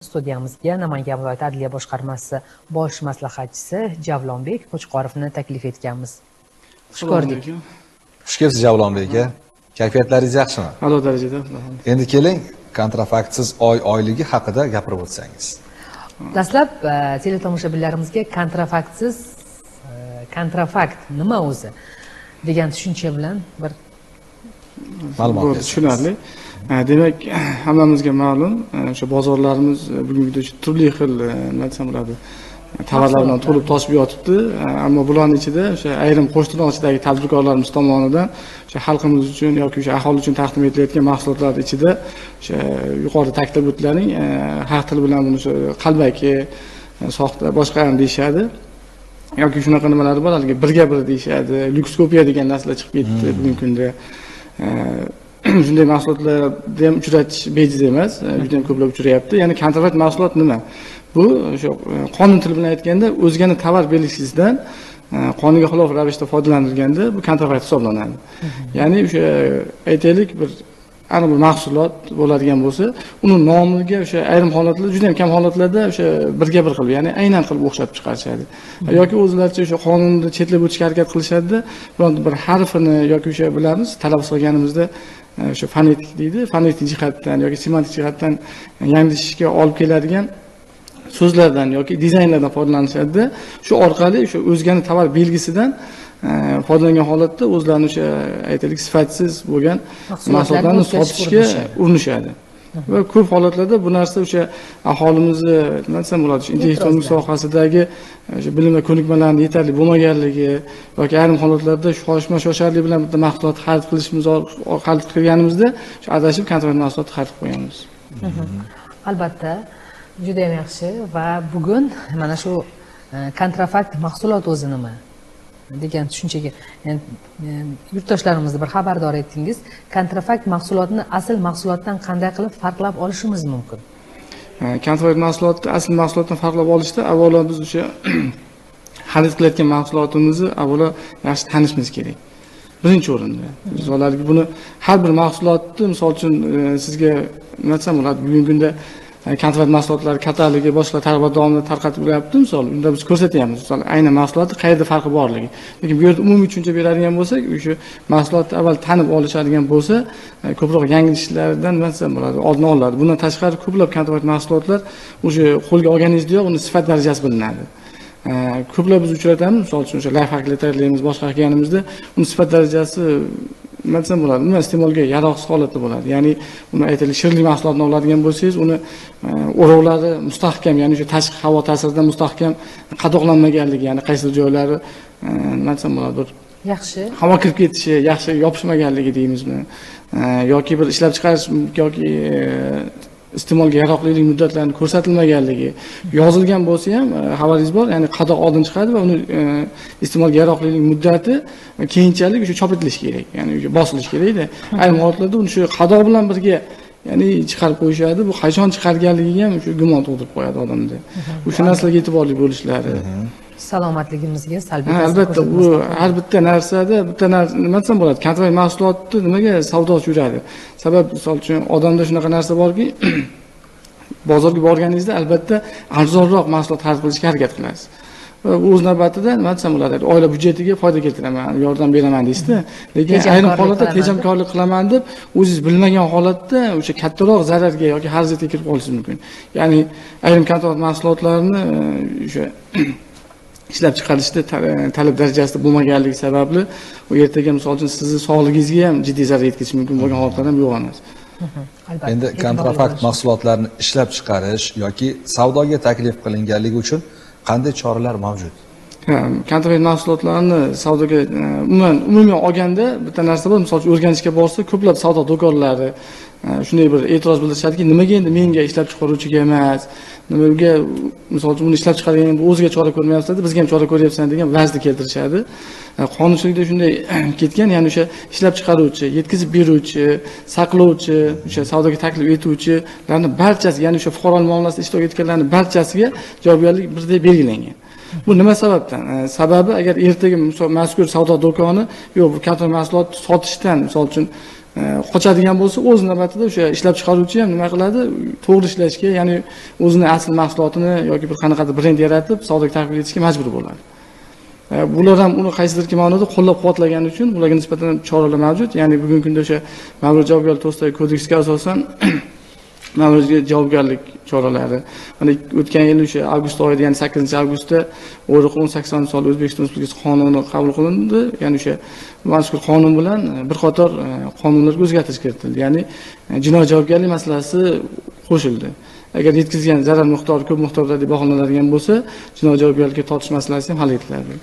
Studiyamizga Namangan viloyati Adliya boshqarmasi bosh maslahatchisi Javlonbek Qo'chqorovni taklif etganmiz. Xush ko'rdik. Xush kelibsiz Javlonbek aka. Kayfiyatlaringiz yaxshimi? A'lo darajada. Endi keling, kontrafaktsiz oyligi haqida gapirib o'tsangiz. Dastlab teletomoshabinlarimizga kontrafakt nima o'zi degan tushuncha bilan bir ma'lumot bersangiz. Tushunarli. Demak, hammamizga ma'lum, o'sha bozorlarimiz bugungi kunda turli xil nima desam bo'ladi, tovarlar bilan to'lib toshib yotibdi. Ammo bularning ichida o'sha ayrim qo'shtirnoqchidagi tadbirkorlarimiz tomonidan o'sha xalqimiz uchun yoki o'sha aholi uchun taqdim etilayotgan mahsulotlar ichida o'sha yuqorida ta'kidlab o'tilganing xalq tili bilan buni qalbaki, soxta, boshqa ham deyishadi. Yoki shunaqa nimalar bor, haligi birga bir deyishadi, lyukskopiya degan narsalar chiqib ketdi bugungi kunda. Shunday mahsulotlarni ham uchratish bejiz emas, juda ham ko'plab uchrayapti. Ya'ni kontrafakt mahsulot nima? Bu o'sha qonun tili bilan aytganda o'zgani tovar belgisidan qonunga xilof ravishda foydalanilganda bu kontrafakt hisoblanadi. Ya'ni o'sha aytaylik bir aniq bir mahsulot bo'ladigan bo'lsa, uni nomiga o'sha ayrim holatlarda, juda ham kam holatlarda o'sha birga bir qilib, ya'ni aynan qilib o'xshatib chiqarishadi. Yoki o'zlaricha o'sha qonunni chetlab o'tishga harakat qilishadi. Biron bir harfini yoki o'sha bilamiz, talaffuz qilganimizda o'sha fonetik deydi, fonetik jihatdan yoki semantik jihatdan yanglishishga olib keladigan so'zlardan yoki dizaynlardan foydalanishadi. Shu orqali o'sha o'zgani tovar belgisidan foydalangan holatda o'zlarini o'sha aytaylik sifatsiz bo'lgan mahsulotlarni sotishga urinishadi. Va ko'p holatlarda bu narsa o'sha aholimizni nima desam bo'ladi, intellektual sohasidagi o'sha bilim va ko'nikmalarning yetarli bo'lmaganligi yoki ayrim holatlarda shoshma-shosharlik bilan bitta mahsulot xarid qilganimizda shu adashib kontrafakt mahsulotni xarid qilib qo'yamiz. Albatta, juda ham yaxshi va bugun mana shu kontrafakt mahsulot o'zi nima degan tushunchaga yurtdoshlarimizni bir xabardor etdingiz. Kontrafakt mahsulotni asl mahsulotdan qanday qilib farqlab olishimiz mumkin? Kontrafakt mahsulotni asl mahsulotdan farqlab olishda avvalo biz o'sha xarid qilayotgan mahsulotimizni avvalo yaxshi tanishimiz kerak. Birinchi o'rinda. Misollarga buni har bir mahsulotni misol uchun sizga nima desam bo'ladi, bugungi kunda kontrafakt mahsulotlar katalogi boshqa targ'ibot davomida tarqatib beryapti. Misol, unda biz ko'rsatyapmiz, misol aynan mahsulotning qayerda farqi borligi. Lekin bu yerda umumiy tushuncha beradigan bo'lsak, o'sha mahsulotni avval tanib olishadigan bo'lsa, ko'proq yanglishishlardan nima desam bo'ladi, oldini oladi. Bundan tashqari ko'plab kontrafakt mahsulotlar o'sha qo'lga olganingizda uni sifat darajasi bilinadi. Ko'plab biz uchratamiz, misol uchun o'sha layfhaklar tayyorlaymiz, boshqa qilganimizda uni sifat darajasi nima desam bo'ladi, umuman iste'molga yaroqsiz holatda bo'ladi. Ya'ni uni aytaylik shirinlik mahsulotini oladigan bo'lsangiz, uni o'rovlari mustahkam, ya'ni o'sha tashqi havo ta'siridan mustahkam qadoqlanmaganligi, ya'ni qaysi joylari nima desam bo'ladi, bir yaxshi havo kirib ketishi, yaxshi yopishmaganligi deymizmi, yoki bir ishlab chiqarish yoki iste'molga yaroqlilik muddatlarini ko'rsatilmaganligi yozilgan bo'lsa ham xabaringiz bor, ya'ni qadoq oldin chiqadi va uni iste'molga yaroqlilik muddati keyinchalik o'sha chop etilishi kerak, ya'ni bosilishi kerak-da. Ayrim holatlarda uni shu qadoq bilan birga ya'ni chiqarib qo'yishadi. Bu qachon chiqarganligiga ham o'sha gumon tug'dirib qo'yadi odamda. O'sha narsalarga e'tiborli bo'lishlari. Salomatligimizga salbiy ta'sir. Albatta, bu har bitta narsada nima desam bo'ladi, kontrafakt mahsulotni nimaga savdosi yuradi? Sabab misol uchun odamda shunaqa narsa borki, bozorga borganingizda albatta arzonroq mahsulot xarid qilishga harakat qilasiz. Va o'z navbatida nima desam bo'ladi, oila byudjetiga foyda keltiraman, yordam beraman deysizda. Lekin ayrim holatda tejamkorlik qilaman deb o'zingiz bilmagan holatda o'sha kattaroq zararga yoki xarajatga kirib qolishingiz mumkin. Ya'ni ayrim kontrafakt mahsulotlarni o'sha ishlab chiqarishda talab darajasida bo'lmaganligi sababli u ertaga misol uchun sizni sog'lig'ingizga ham jiddiy zarar yetkazishi mumkin bo'lgan holatlar ham yo'q emas. Endi kontrafakt mahsulotlarni ishlab chiqarish yoki savdoga taklif qilinganligi uchun qanday choralar mavjud? Kontrafakt mahsulotlarni savdoga umuman olganda bitta narsa bor, misol uchun o'rganishga borsa, ko'plab savdo do'konlari shunday bir e'tiroz bildirishadiki, nimaga endi menga ishlab chiqaruvchiga emas, nimaga misol uchun buni ishlab chiqarganda o'ziga chora ko'rmayapsiz, bizga ham chora ko'ryapsan degan vazni keltirishadi. Qonunchilikda shunday ketgan, ya'ni o'sha ishlab chiqaruvchi, yetkazib beruvchi, saqlovchi, o'sha savdoga taklif etuvchilarning barchasi, ya'ni o'sha fuqarolik muomalasida ishtirok etganlarning barchasiga javobgarlik birdek belgilangan. Bu nima sababdan? Sababi agar ertaga mazkur savdo do'koni yo'q, bu kontrafakt mahsulot sotishdan misol uchun qochadigan bo'lsa, o'z navbatida o'sha ishlab chiqaruvchi ham nima qiladi? To'g'ri ishlashga, ya'ni o'zini asl mahsulotini yoki bir qanaqadir brend yaratib, savdoga taqdim etishga majbur bo'ladi. Bular ham uni qaysidir ma'noda qo'llab-quvvatlagani uchun bularga nisbatan choralar mavjud. Ya'ni bugungi kunda o'sha Ma'muriy javobgarlik to'g'risidagi kodeksga asosan ma'muriy javobgarlik choralari. Mana o'tgan yil o'sha avgust oyida, ya'ni 8-avgustda 18 O'zbekiston Respublikasi qonuni qabul qilindi. Ya'ni o'sha mazkur qonun bilan bir qator qonunlarga o'zgartirish kiritildi. Ya'ni jinoiy javobgarlik masalasi qo'shildi. Agar yetkazgan zarar miqdori ko'p miqdorda deb baholanadigan bo'lsa, jinoiy javobgarlikka tortish masalasi ham hal etiladi.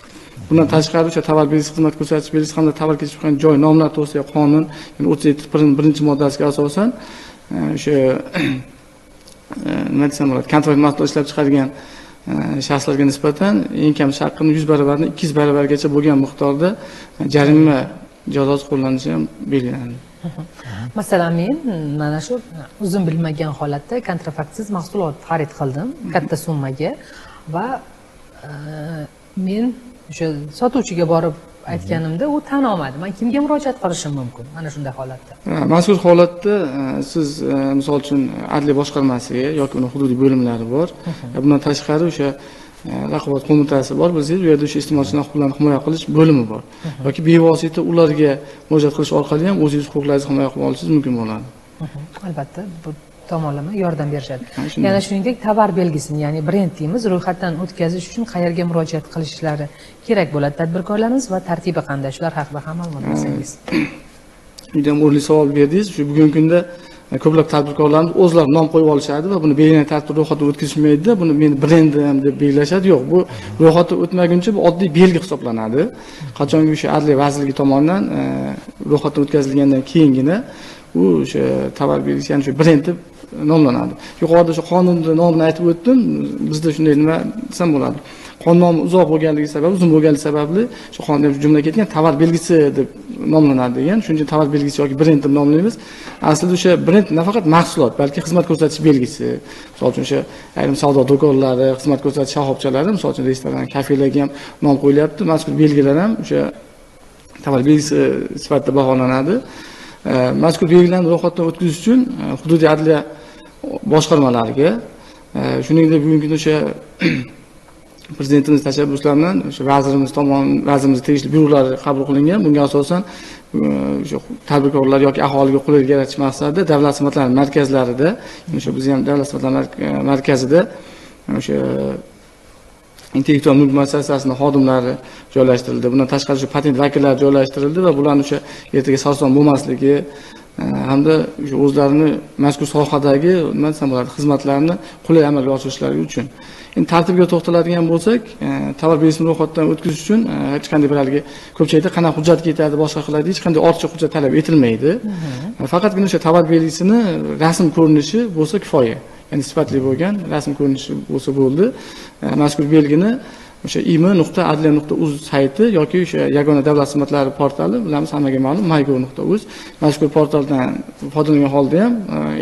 Bundan tashqari o'sha tovar belgisi, xizmat ko'rsatish belgisi hamda tovar kelib chiqqan joy nomlari to'g'risidagi qonun, ya'ni 37-moddasiga asosan o'sha nima desam bo'ladi, kontrakt mahsulot ishlab chiqargan shaxslarga nisbatan eng kam haqqini 100 baravardan 200 baravargacha bo'lgan miqdorda jarima jazosi qo'llanishi ham belgilandi. Masalan, men mana shu o'zim bilmagan holatda kontrafaktsiz mahsulot xarid qildim katta summaga va men o'sha sotuvchiga borib aytganimda u tan olmadi. Men kimga murojaat qilishim mumkin mana shunday holatda? Mazkur holatda siz misol uchun adliya boshqarmasiga yoki uni hududiy bo'limlari bor. Bundan tashqari o'sha raqobat qo'mitasi bor. Bizning bu yerda o'sha iste'molchilar huquqlarini himoya qilish bo'limi bor. Yoki bevosita ularga murojaat qilish orqali ham o'zingiz huquqlaringizni himoya qilib olishingiz mumkin bo'ladi. Albatta, bu tomonlama yordam berishadi. Yana shuningdek, tovar belgisini, ya'ni brend deymiz, ro'yxatdan o'tkazish uchun qayerga murojaat qilishlari kerak bo'ladi tadbirkorlarimiz va tartibi qanday? Shular haqida ham ma'lumot bersangiz. Juda ham o'rinli savol berdingiz. Shu bugungi kunda ko'plab tadbirkorlarimiz o'zlari nom qo'yib olishadi va buni belgilangan tartibda ro'yxatdan o'tkazishmaydi. Buni meni brendim deb belgilashadi. Yo'q, bu ro'yxatdan o'tmaguncha bu oddiy belgi hisoblanadi. Qachonki o'sha Adliya vazirligi tomonidan ro'yxatdan o'tkazilgandan keyingina u o'sha tovar belgisi, ya'ni o'sha brend deb nomlanadi. Yuqorida o'sha qonunning nomini aytib o'tdim. Bizda shunday nima desam bo'ladi. Qonun nomi uzoq bo'lganligi sababli, uzun bo'lganligi sababli shu qonunda jumla ketgan tovar belgisi deb nomlanadi degan. Shuning uchun tovar belgisi yoki brend deb nomlaymiz. Aslida o'sha brend nafaqat mahsulot, balki xizmat ko'rsatish belgisi. Misol uchun o'sha ayrim savdo do'konlari, xizmat ko'rsatish shoxobchalari, misol uchun restoran, kafelarga ham nom qo'yilyapti. Mazkur belgilar ham o'sha tovar belgisi sifatida baholanadi. Mazkur belgilarni ro'yxatdan o'tkazish uchun hududiy adliya boshqarmalariga, shuningdek bugungi kunda o'sha prezidentimiz tashabbuslari bilan o'sha vazirimiz tegishli byurolari qabul qilingan. Bunga asosan o'sha tadbirkorlar yoki aholiga qulaylik yaratish maqsadida davlat xizmatlari markazlarida, o'sha biz ham davlat xizmatlari markazida o'sha intellektual mulk muassasasining xodimlari joylashtirildi. Bundan tashqari o'sha patent vakillari joylashtirildi va bularni o'sha ertaga sarson bo'lmasligi hamda o'sha o'zlarini mazkur sohadagi nima desam bo'ladi, xizmatlarni qulay amalga oshirishlari uchun. Endi tartibga to'xtaladigan bo'lsak, tovar belgisini ro'yxatdan o'tkazish uchun hech qanday bir haligi ko'pchilikda qanaqa hujjat ketadi, boshqa qiladi, hech qanday ortiqcha hujjat talab etilmaydi. Faqatgina o'sha tovar belgisini rasm ko'rinishi bo'lsa kifoya. Ya'ni sifatli bo'lgan rasm ko'rinishi bo'lsa bo'ldi. Mazkur belgini o'sha imi.adliya.uz sayti yoki o'sha yagona davlat xizmatlari portali, bilamiz hammaga ma'lum, mygov.uz mazkur portaldan foydalangan holda ham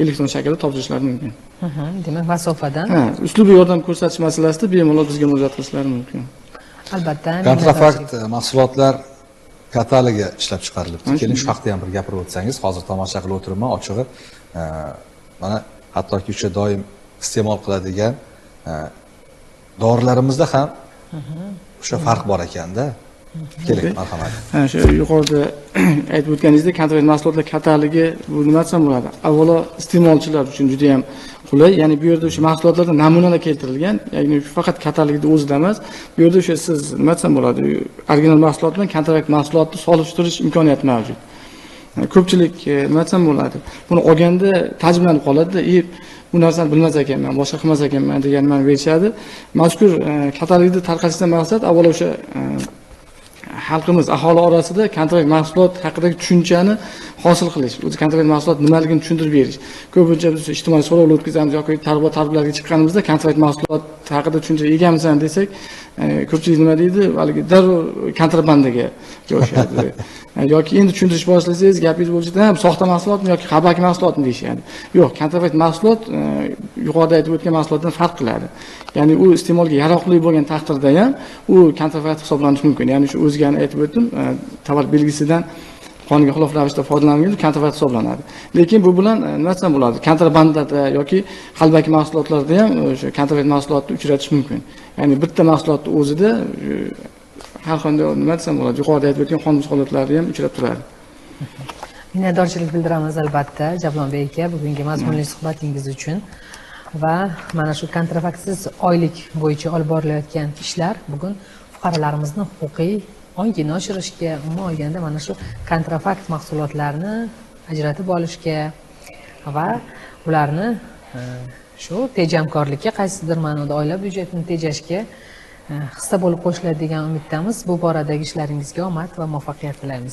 elektron shaklda topshirishlari mumkin. Demak, masofadan uslubiy yordam ko'rsatish masalasida bemalol bizga murojaat qilishlari mumkin. Albatta, kontrafakt mahsulotlar katalogi ishlab chiqarilibdi. Keling, shu haqda ham bir gapirib o'tsangiz. Hozir tomosha qilib o'tiribman, ochig'i mana hattoki o'sha doim iste'mol qiladigan dorilarimizda ham o'sha farq bor ekanda. Keling, marhamat. O'sha yuqorida aytib o'tganingizdek, kontrakt mahsulotlar katalogi bu nima desam bo'ladi? Avvalo iste'molchilar uchun juda ham qulay. Ya'ni bu yerda o'sha mahsulotlarda namunalar keltirilgan. Ya'ni faqat katalogda o'zida emas, bu yerda o'sha siz nima desam bo'ladi? Original mahsulot bilan kontrakt mahsulotni solishtirish imkoniyati mavjud. Ko'pchilik nima desam bo'ladi? Buni olganda ta'jiblanib qoladi-da, bu narsani bilmas ekanman, boshqa qilmas ekanman degan ma'no berishadi. Mazkur katalogni tarqatishdan maqsad avvalo o'sha xalqimiz, aholi orasida kontrakt mahsulot haqidagi tushunchani hosil qilish, o'zi kontrakt mahsulot nimaligini tushuntirib berish. Ko'pincha biz ijtimoiy so'rovlar o'tkazamiz yoki targ'ibotlarga chiqqanimizda kontrakt mahsulot haqida tushuncha egamisan desak, ko'pchilik nima deydi? Haligi darrov kontrabandaga yo'shadi. Yoki endi tushuntirish boshlasangiz, gapingiz bo'yicha ham soxta mahsulotmi yoki qabaki mahsulotmi deyishadi. Yo'q, kontrakt mahsulot yuqorida aytib o'tgan mahsulotdan farq qiladi. Ya'ni u iste'molga yaroqli bo'lgan taqdirda ham u kontrakt hisoblanishi mumkin. Ya'ni shu o'zgani aytib o'tdim, tovar belgisidan qonunga xilof ravishda foydalangan kontrafakt hisoblanadi. Lekin bu bilan nima desam bo'ladi? Kontrabandada yoki qalbaki mahsulotlarda ham o'sha kontrafakt mahsulotni uchratish mumkin. Ya'ni bitta mahsulotni o'zida har qanday nima desam bo'ladi? Yuqorida aytib o'tgan qonun holatlari ham uchrab turadi. Minnatdorchilik bildiramiz albatta Javlonbek aka bugungi mazmunli suhbatingiz uchun va mana shu kontrafaktsiz oylik bo'yicha olib borilayotgan ishlar bugun fuqarolarimizni huquqiy ongini oshirishga, umuman olganda mana shu kontrafakt mahsulotlarni ajratib olishga va ularni shu tejamkorlikka qaysidir ma'noda oila byudjetini tejashga hissa bo'lib qo'shiladi degan umiddamiz. Bu boradagi ishlaringizga omad va muvaffaqiyat tilaymiz.